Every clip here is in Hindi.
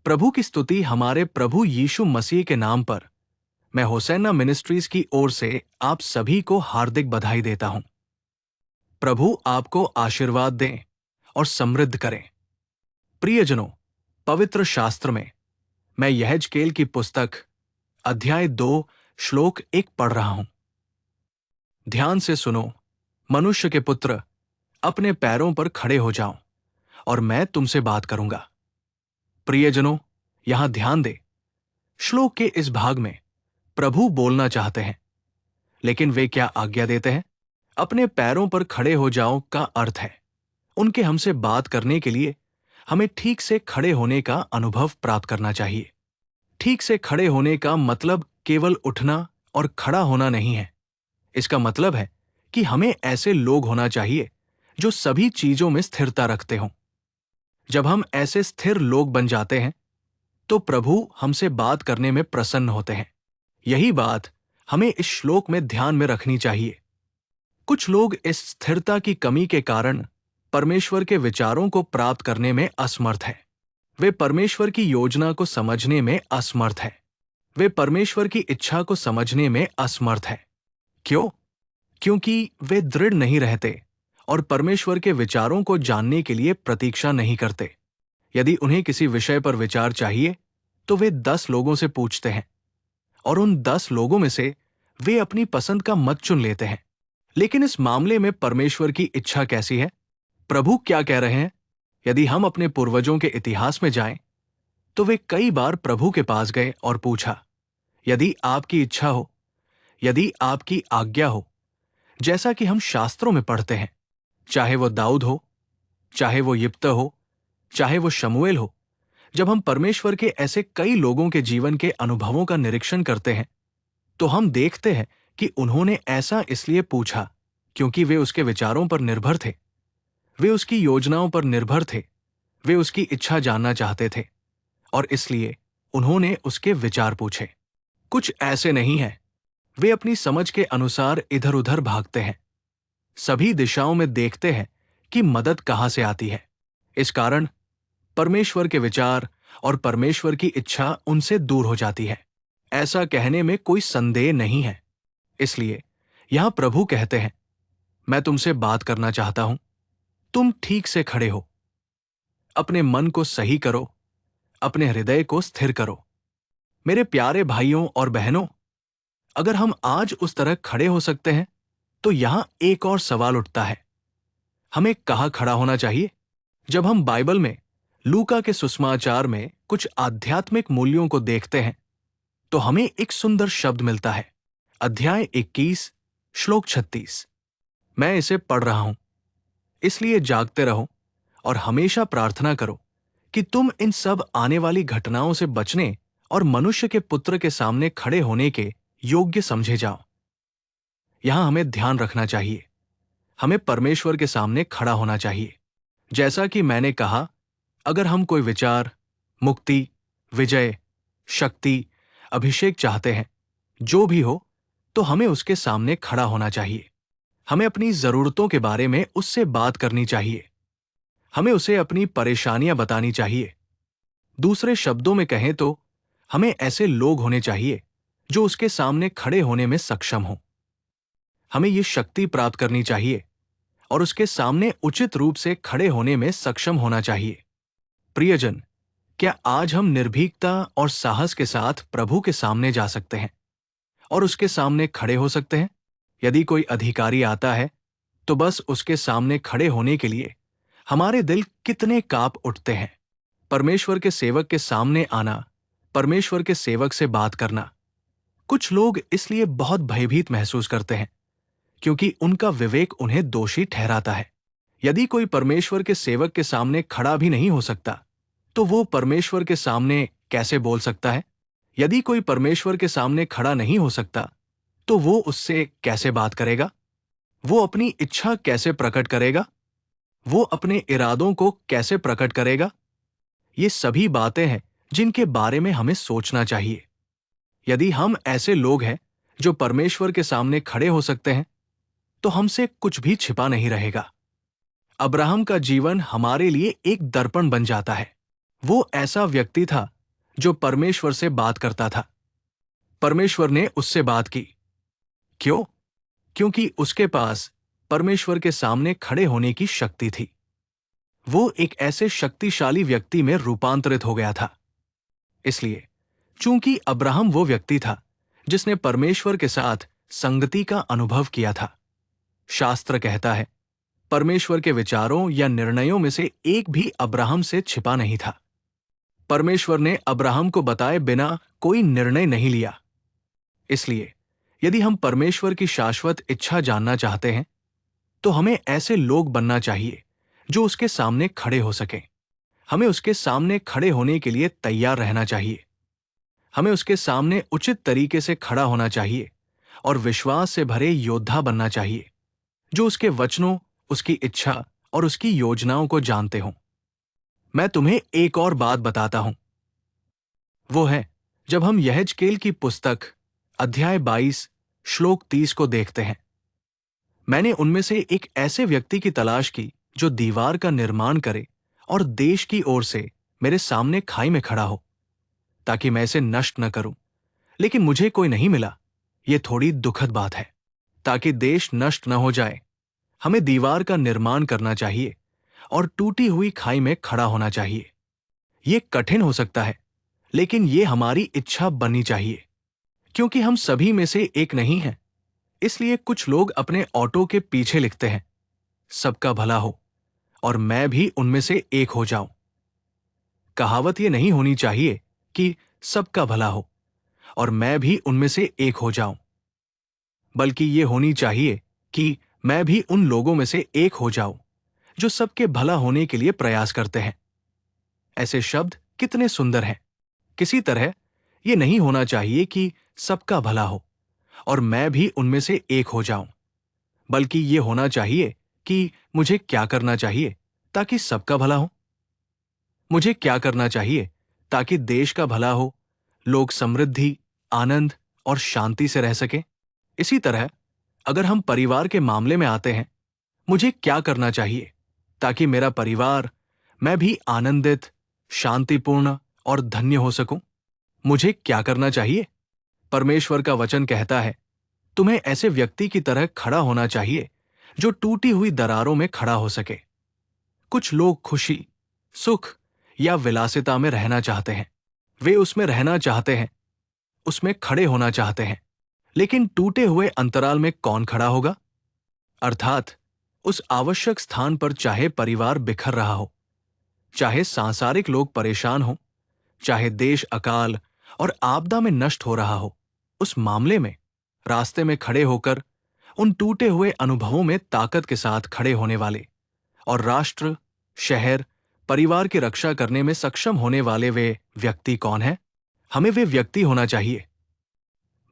प्रभु की स्तुति हमारे प्रभु यीशु मसीह के नाम पर मैं होसैना मिनिस्ट्रीज की ओर से आप सभी को हार्दिक बधाई देता हूं। प्रभु आपको आशीर्वाद दें और समृद्ध करें। प्रियजनों, पवित्र शास्त्र में मैं यहेजकेल की पुस्तक अध्याय 2 श्लोक 1 पढ़ रहा हूं। ध्यान से सुनो। मनुष्य के पुत्र, अपने पैरों पर खड़े हो जाओ और मैं तुमसे बात करूंगा। प्रियजनों, यहां ध्यान दे। श्लोक के इस भाग में प्रभु बोलना चाहते हैं, लेकिन वे क्या आज्ञा देते हैं? अपने पैरों पर खड़े हो जाओ का अर्थ है उनके हमसे बात करने के लिए हमें ठीक से खड़े होने का अनुभव प्राप्त करना चाहिए। ठीक से खड़े होने का मतलब केवल उठना और खड़ा होना नहीं है। इसका मतलब है कि हमें ऐसे लोग होना चाहिए जो सभी चीजों में स्थिरता रखते हों। जब हम ऐसे स्थिर लोग बन जाते हैं तो प्रभु हमसे बात करने में प्रसन्न होते हैं। यही बात हमें इस श्लोक में ध्यान में रखनी चाहिए। कुछ लोग इस स्थिरता की कमी के कारण परमेश्वर के विचारों को प्राप्त करने में असमर्थ हैं। वे परमेश्वर की योजना को समझने में असमर्थ हैं। वे परमेश्वर की इच्छा को समझने में असमर्थ हैं। क्यों? क्योंकि वे दृढ़ नहीं रहते और परमेश्वर के विचारों को जानने के लिए प्रतीक्षा नहीं करते। यदि उन्हें किसी विषय पर विचार चाहिए तो वे 10 लोगों से पूछते हैं और उन 10 लोगों में से वे अपनी पसंद का मत चुन लेते हैं। लेकिन इस मामले में परमेश्वर की इच्छा कैसी है? प्रभु क्या कह रहे हैं? यदि हम अपने पूर्वजों के इतिहास में जाएं, तो वे कई बार प्रभु के पास गए और पूछा, यदि आपकी इच्छा हो, यदि आपकी आज्ञा हो, जैसा कि हम शास्त्रों में पढ़ते हैं। चाहे वो दाऊद हो, चाहे वो यिप्तह हो, चाहे वो शमूएल हो। जब हम परमेश्वर के ऐसे कई लोगों के जीवन के अनुभवों का निरीक्षण करते हैं तो हम देखते हैं कि उन्होंने ऐसा इसलिए पूछा क्योंकि वे उसके विचारों पर निर्भर थे। वे उसकी योजनाओं पर निर्भर थे। वे उसकी इच्छा जानना चाहते थे और इसलिए उन्होंने उसके विचार पूछे। कुछ ऐसे नहीं हैं। वे अपनी समझ के अनुसार इधर उधर भागते हैं, सभी दिशाओं में देखते हैं कि मदद कहां से आती है। इस कारण परमेश्वर के विचार और परमेश्वर की इच्छा उनसे दूर हो जाती है। ऐसा कहने में कोई संदेह नहीं है। इसलिए यहां प्रभु कहते हैं, मैं तुमसे बात करना चाहता हूं। तुम ठीक से खड़े हो। अपने मन को सही करो, अपने हृदय को स्थिर करो। मेरे प्यारे भाइयों और बहनों, अगर हम आज उस तरह खड़े हो सकते हैं तो यहां एक और सवाल उठता है, हमें कहां खड़ा होना चाहिए? जब हम बाइबल में लूका के सुसमाचार में कुछ आध्यात्मिक मूल्यों को देखते हैं तो हमें एक सुंदर शब्द मिलता है। अध्याय 21 श्लोक 36। मैं इसे पढ़ रहा हूं। इसलिए जागते रहो और हमेशा प्रार्थना करो कि तुम इन सब आने वाली घटनाओं से बचने और मनुष्य के पुत्र के सामने खड़े होने के योग्य समझे जाओ। यहां हमें ध्यान रखना चाहिए, हमें परमेश्वर के सामने खड़ा होना चाहिए। जैसा कि मैंने कहा, अगर हम कोई विचार, मुक्ति, विजय, शक्ति, अभिषेक चाहते हैं, जो भी हो, तो हमें उसके सामने खड़ा होना चाहिए। हमें अपनी जरूरतों के बारे में उससे बात करनी चाहिए। हमें उसे अपनी परेशानियां बतानी चाहिए। दूसरे शब्दों में कहें तो हमें ऐसे लोग होने चाहिए जो उसके सामने खड़े होने में सक्षम हों। हमें ये शक्ति प्राप्त करनी चाहिए और उसके सामने उचित रूप से खड़े होने में सक्षम होना चाहिए। प्रियजन, क्या आज हम निर्भीकता और साहस के साथ प्रभु के सामने जा सकते हैं और उसके सामने खड़े हो सकते हैं? यदि कोई अधिकारी आता है तो बस उसके सामने खड़े होने के लिए हमारे दिल कितने कांप उठते हैं। परमेश्वर के सेवक के सामने आना, परमेश्वर के सेवक से बात करना। कुछ लोग इसलिए बहुत भयभीत महसूस करते हैं क्योंकि उनका विवेक उन्हें दोषी ठहराता है। यदि कोई परमेश्वर के सेवक के सामने खड़ा भी नहीं हो सकता तो वो परमेश्वर के सामने कैसे बोल सकता है? यदि कोई परमेश्वर के सामने खड़ा नहीं हो सकता तो वो उससे कैसे बात करेगा? वो अपनी इच्छा कैसे प्रकट करेगा? वो अपने इरादों को कैसे प्रकट करेगा? ये सभी बातें हैं जिनके बारे में हमें सोचना चाहिए। यदि हम ऐसे लोग हैं जो परमेश्वर के सामने खड़े हो सकते हैं तो हमसे कुछ भी छिपा नहीं रहेगा। अब्राहम का जीवन हमारे लिए एक दर्पण बन जाता है। वो ऐसा व्यक्ति था जो परमेश्वर से बात करता था। परमेश्वर ने उससे बात की। क्यों? क्योंकि उसके पास परमेश्वर के सामने खड़े होने की शक्ति थी। वो एक ऐसे शक्तिशाली व्यक्ति में रूपांतरित हो गया था। इसलिए चूंकि अब्राहम वो व्यक्ति था जिसने परमेश्वर के साथ संगति का अनुभव किया था, शास्त्र कहता है परमेश्वर के विचारों या निर्णयों में से एक भी अब्राहम से छिपा नहीं था। परमेश्वर ने अब्राहम को बताए बिना कोई निर्णय नहीं लिया। इसलिए यदि हम परमेश्वर की शाश्वत इच्छा जानना चाहते हैं तो हमें ऐसे लोग बनना चाहिए जो उसके सामने खड़े हो सकें। हमें उसके सामने खड़े होने के लिए तैयार रहना चाहिए। हमें उसके सामने उचित तरीके से खड़ा होना चाहिए और विश्वास से भरे योद्धा बनना चाहिए जो उसके वचनों, उसकी इच्छा और उसकी योजनाओं को जानते हों। मैं तुम्हें एक और बात बताता हूं। वो है जब हम यहेजकेल की पुस्तक अध्याय 22 श्लोक 30 को देखते हैं। मैंने उनमें से एक ऐसे व्यक्ति की तलाश की जो दीवार का निर्माण करे और देश की ओर से मेरे सामने खाई में खड़ा हो, ताकि मैं इसे नष्ट न करूं। लेकिन मुझे कोई नहीं मिला। यह थोड़ी दुखद बात है। ताकि देश नष्ट न हो जाए, हमें दीवार का निर्माण करना चाहिए और टूटी हुई खाई में खड़ा होना चाहिए। यह कठिन हो सकता है, लेकिन यह हमारी इच्छा बननी चाहिए, क्योंकि हम सभी में से एक नहीं हैं। इसलिए कुछ लोग अपने ऑटो के पीछे लिखते हैं, सबका भला हो और मैं भी उनमें से एक हो जाऊं। कहावत यह नहीं होनी चाहिए कि सबका भला हो और मैं भी उनमें से एक हो जाऊं, बल्कि यह होनी चाहिए कि मैं भी उन लोगों में से एक हो जाऊं जो सबके भला होने के लिए प्रयास करते हैं। ऐसे शब्द कितने सुंदर हैं। किसी तरह यह नहीं होना चाहिए कि सबका भला हो और मैं भी उनमें से एक हो जाऊं, बल्कि यह होना चाहिए कि मुझे क्या करना चाहिए ताकि सबका भला हो। मुझे क्या करना चाहिए ताकि देश का भला हो, लोग समृद्धि, आनंद और शांति से रह सकें। इसी तरह अगर हम परिवार के मामले में आते हैं, मुझे क्या करना चाहिए ताकि मेरा परिवार, मैं भी आनंदित, शांतिपूर्ण और धन्य हो सकूं। मुझे क्या करना चाहिए? परमेश्वर का वचन कहता है तुम्हें ऐसे व्यक्ति की तरह खड़ा होना चाहिए जो टूटी हुई दरारों में खड़ा हो सके। कुछ लोग खुशी, सुख या विलासिता में रहना चाहते हैं। वे उसमें रहना चाहते हैं, उसमें खड़े होना चाहते हैं, लेकिन टूटे हुए अंतराल में कौन खड़ा होगा? अर्थात उस आवश्यक स्थान पर चाहे परिवार बिखर रहा हो, चाहे सांसारिक लोग परेशान हो, चाहे देश अकाल और आपदा में नष्ट हो रहा हो, उस मामले में रास्ते में खड़े होकर उन टूटे हुए अनुभवों में ताकत के साथ खड़े होने वाले और राष्ट्र, शहर, परिवार की रक्षा करने में सक्षम होने वाले वे व्यक्ति कौन हैं? हमें वे व्यक्ति होना चाहिए।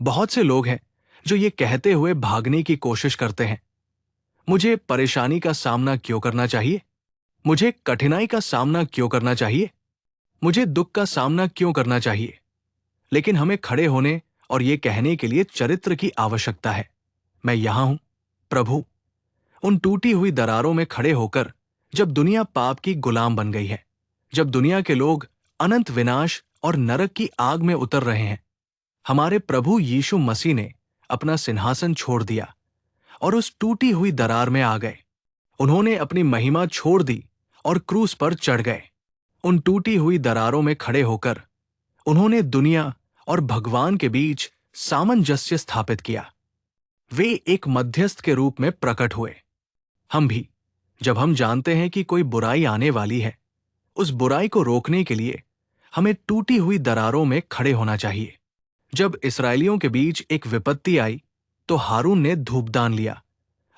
बहुत से लोग हैं जो ये कहते हुए भागने की कोशिश करते हैं, मुझे परेशानी का सामना क्यों करना चाहिए? मुझे कठिनाई का सामना क्यों करना चाहिए? मुझे दुख का सामना क्यों करना चाहिए? लेकिन हमें खड़े होने और ये कहने के लिए चरित्र की आवश्यकता है, मैं यहां हूं प्रभु। उन टूटी हुई दरारों में खड़े होकर, जब दुनिया पाप की गुलाम बन गई है, जब दुनिया के लोग अनंत विनाश और नरक की आग में उतर रहे हैं, हमारे प्रभु यीशु मसीह ने अपना सिंहासन छोड़ दिया और उस टूटी हुई दरार में आ गए। उन्होंने अपनी महिमा छोड़ दी और क्रूस पर चढ़ गए। उन टूटी हुई दरारों में खड़े होकर उन्होंने दुनिया और भगवान के बीच सामंजस्य स्थापित किया। वे एक मध्यस्थ के रूप में प्रकट हुए। हम भी, जब हम जानते हैं कि कोई बुराई आने वाली है, उस बुराई को रोकने के लिए हमें टूटी हुई दरारों में खड़े होना चाहिए। जब इस्राएलियों के बीच एक विपत्ति आई तो हारून ने धूपदान लिया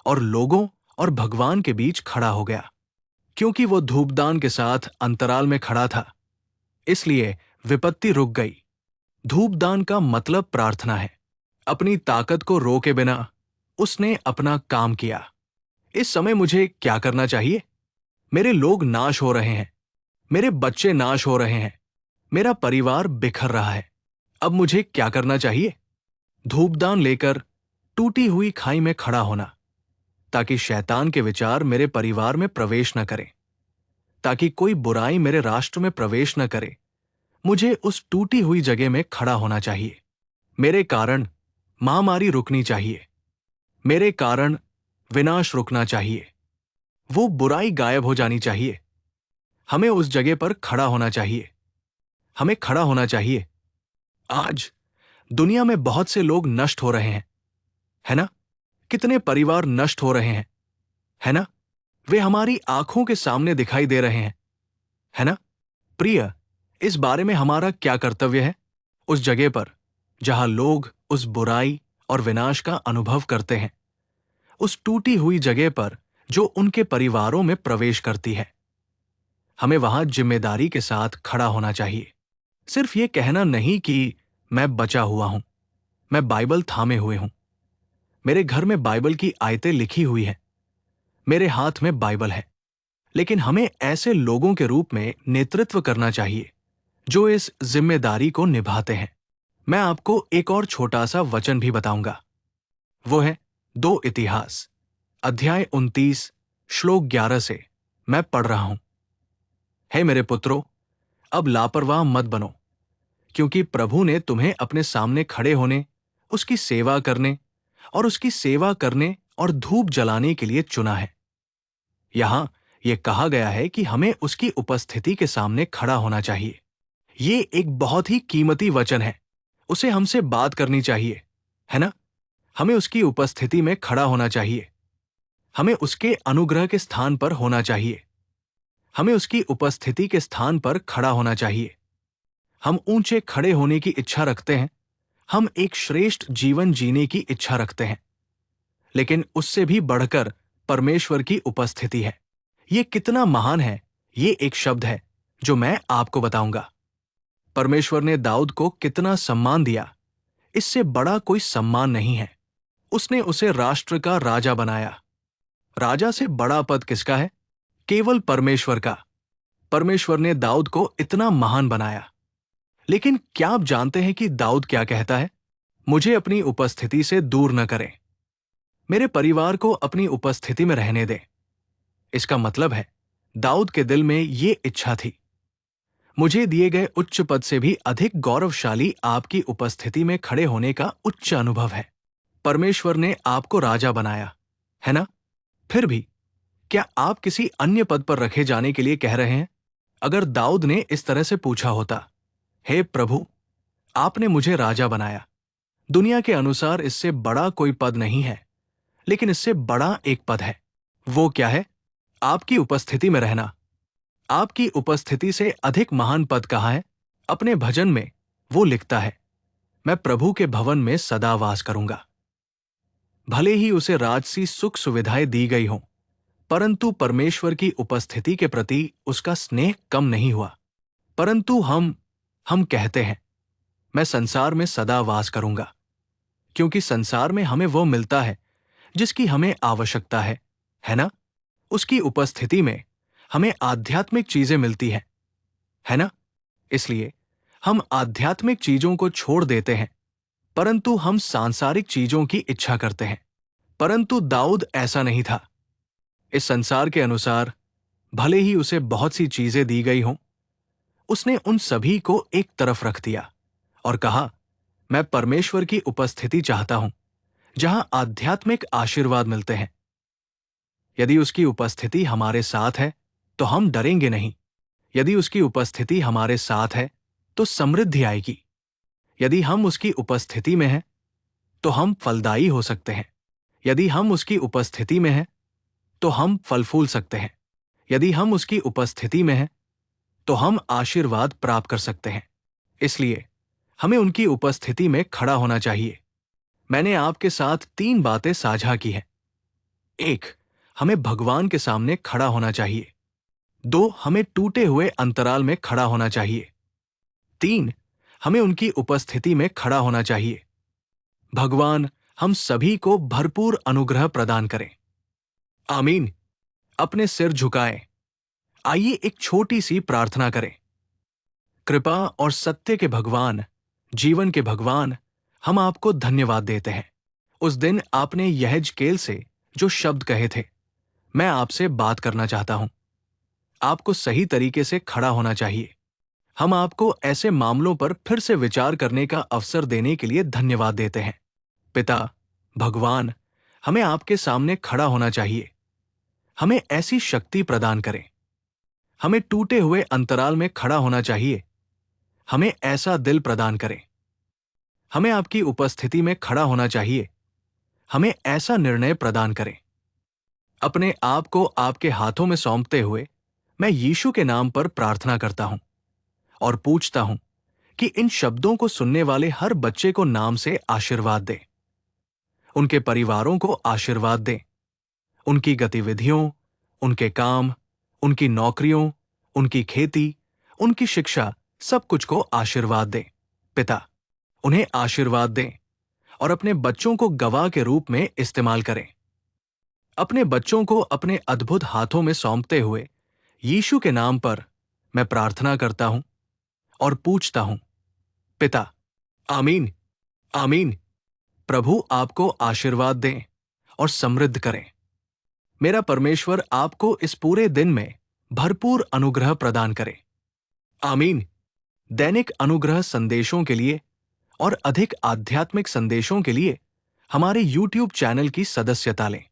और लोगों और भगवान के बीच खड़ा हो गया। क्योंकि वो धूपदान के साथ अंतराल में खड़ा था, इसलिए विपत्ति रुक गई। धूपदान का मतलब प्रार्थना है। अपनी ताकत को रोके बिना उसने अपना काम किया। इस समय मुझे क्या करना चाहिए? मेरे लोग नाश हो रहे हैं, मेरे बच्चे नाश हो रहे हैं, मेरा परिवार बिखर रहा है। अब मुझे क्या करना चाहिए? धूपदान लेकर टूटी हुई खाई में खड़ा होना, ताकि शैतान के विचार मेरे परिवार में प्रवेश न करें, ताकि कोई बुराई मेरे राष्ट्र में प्रवेश न करे, मुझे उस टूटी हुई जगह में खड़ा होना चाहिए। मेरे कारण महामारी रुकनी चाहिए। मेरे कारण विनाश रुकना चाहिए। वो बुराई गायब हो जानी चाहिए। हमें उस जगह पर खड़ा होना चाहिए। हमें खड़ा होना चाहिए। आज दुनिया में बहुत से लोग नष्ट हो रहे हैं, है ना? कितने परिवार नष्ट हो रहे हैं, है ना? वे हमारी आंखों के सामने दिखाई दे रहे हैं, है ना? प्रिय, इस बारे में हमारा क्या कर्तव्य है? उस जगह पर जहां लोग उस बुराई और विनाश का अनुभव करते हैं, उस टूटी हुई जगह पर जो उनके परिवारों में प्रवेश करती है, हमें वहां जिम्मेदारी के साथ खड़ा होना चाहिए। सिर्फ ये कहना नहीं कि मैं बचा हुआ हूं, मैं बाइबल थामे हुए हूं, मेरे घर में बाइबल की आयतें लिखी हुई हैं, मेरे हाथ में बाइबल है। लेकिन हमें ऐसे लोगों के रूप में नेतृत्व करना चाहिए जो इस जिम्मेदारी को निभाते हैं। मैं आपको एक और छोटा सा वचन भी बताऊंगा। वो है 2 इतिहास अध्याय 29 श्लोक 11 से मैं पढ़ रहा हूं। हे मेरे पुत्रों, अब लापरवाह मत बनो, क्योंकि प्रभु ने तुम्हें अपने सामने खड़े होने, उसकी सेवा करने और धूप जलाने के लिए चुना है। यहां यह कहा गया है कि हमें उसकी उपस्थिति के सामने खड़ा होना चाहिए। ये एक बहुत ही कीमती वचन है। उसे हमसे बात करनी चाहिए, है ना? हमें उसकी उपस्थिति में खड़ा होना चाहिए। हमें उसके अनुग्रह के स्थान पर होना चाहिए। हमें उसकी उपस्थिति के स्थान पर खड़ा होना चाहिए। हम ऊंचे खड़े होने की इच्छा रखते हैं। हम एक श्रेष्ठ जीवन जीने की इच्छा रखते हैं। लेकिन उससे भी बढ़कर परमेश्वर की उपस्थिति है। ये कितना महान है, ये एक शब्द है जो मैं आपको बताऊंगा। परमेश्वर ने दाऊद को कितना सम्मान दिया, इससे बड़ा कोई सम्मान नहीं है। उसने उसे राष्ट्र का राजा बनाया। राजा से बड़ा पद किसका है? केवल परमेश्वर का। परमेश्वर ने दाऊद को इतना महान बनाया। लेकिन क्या आप जानते हैं कि दाऊद क्या कहता है? मुझे अपनी उपस्थिति से दूर न करें, मेरे परिवार को अपनी उपस्थिति में रहने दें। इसका मतलब है दाऊद के दिल में ये इच्छा थी, मुझे दिए गए उच्च पद से भी अधिक गौरवशाली आपकी उपस्थिति में खड़े होने का उच्च अनुभव है। परमेश्वर ने आपको राजा बनाया, है ना? फिर भी क्या आप किसी अन्य पद पर रखे जाने के लिए कह रहे हैं? अगर दाऊद ने इस तरह से पूछा होता, हे प्रभु, आपने मुझे राजा बनाया, दुनिया के अनुसार इससे बड़ा कोई पद नहीं है, लेकिन इससे बड़ा एक पद है। वो क्या है? आपकी उपस्थिति में रहना। आपकी उपस्थिति से अधिक महान पद कहाँ है? अपने भजन में वो लिखता है, मैं प्रभु के भवन में सदा वास करूंगा। भले ही उसे राजसी सुख सुविधाएं दी गई हों, परंतु परमेश्वर की उपस्थिति के प्रति उसका स्नेह कम नहीं हुआ। परंतु हम कहते हैं, मैं संसार में सदा वास करूंगा, क्योंकि संसार में हमें वो मिलता है जिसकी हमें आवश्यकता है ना? उसकी उपस्थिति में हमें आध्यात्मिक चीजें मिलती हैं, है ना? इसलिए हम आध्यात्मिक चीजों को छोड़ देते हैं, परंतु हम सांसारिक चीजों की इच्छा करते हैं। परंतु दाऊद ऐसा नहीं था। इस संसार के अनुसार भले ही उसे बहुत सी चीजें दी गई हों, उसने उन सभी को एक तरफ रख दिया और कहा, मैं परमेश्वर की उपस्थिति चाहता हूं, जहां आध्यात्मिक आशीर्वाद मिलते हैं। यदि उसकी उपस्थिति हमारे साथ है तो हम डरेंगे नहीं। यदि उसकी उपस्थिति हमारे साथ है तो समृद्धि आएगी। यदि हम उसकी उपस्थिति में हैं तो हम फलदायी हो सकते हैं। यदि हम उसकी उपस्थिति में हैं तो हम फल फूल सकते हैं। यदि हम उसकी उपस्थिति में हैं तो हम आशीर्वाद प्राप्त कर सकते हैं। इसलिए हमें उनकी उपस्थिति में खड़ा होना चाहिए। मैंने आपके साथ 3 बातें साझा की हैं। 1, हमें भगवान के सामने खड़ा होना चाहिए। 2, हमें टूटे हुए अंतराल में खड़ा होना चाहिए। 3, हमें उनकी उपस्थिति में खड़ा होना चाहिए। भगवान हम सभी को भरपूर अनुग्रह प्रदान करें। आमीन। अपने सिर झुकाएं। आइए एक छोटी सी प्रार्थना करें। कृपा और सत्य के भगवान, जीवन के भगवान, हम आपको धन्यवाद देते हैं। उस दिन आपने यहेजकेल से जो शब्द कहे थे, मैं आपसे बात करना चाहता हूं। आपको सही तरीके से खड़ा होना चाहिए। हम आपको ऐसे मामलों पर फिर से विचार करने का अवसर देने के लिए धन्यवाद देते हैं। पिता, भगवान, हमें आपके सामने खड़ा होना चाहिए। हमें ऐसी शक्ति प्रदान करें। हमें टूटे हुए अंतराल में खड़ा होना चाहिए। हमें ऐसा दिल प्रदान करें। हमें आपकी उपस्थिति में खड़ा होना चाहिए। हमें ऐसा निर्णय प्रदान करें। अपने आप को आपके हाथों में सौंपते हुए मैं यीशु के नाम पर प्रार्थना करता हूं और पूछता हूं कि इन शब्दों को सुनने वाले हर बच्चे को नाम से आशीर्वाद दें। उनके परिवारों को आशीर्वाद दें। उनकी गतिविधियों, उनके काम, उनकी नौकरियों, उनकी खेती, उनकी शिक्षा, सब कुछ को आशीर्वाद दें। पिता, उन्हें आशीर्वाद दें और अपने बच्चों को गवाह के रूप में इस्तेमाल करें। अपने बच्चों को अपने अद्भुत हाथों में सौंपते हुए यीशु के नाम पर मैं प्रार्थना करता हूं और पूछता हूं, पिता। आमीन। आमीन। प्रभु आपको आशीर्वाद दें और समृद्ध करें। मेरा परमेश्वर आपको इस पूरे दिन में भरपूर अनुग्रह प्रदान करे। आमीन। दैनिक अनुग्रह संदेशों के लिए और अधिक आध्यात्मिक संदेशों के लिए हमारे YouTube चैनल की सदस्यता लें।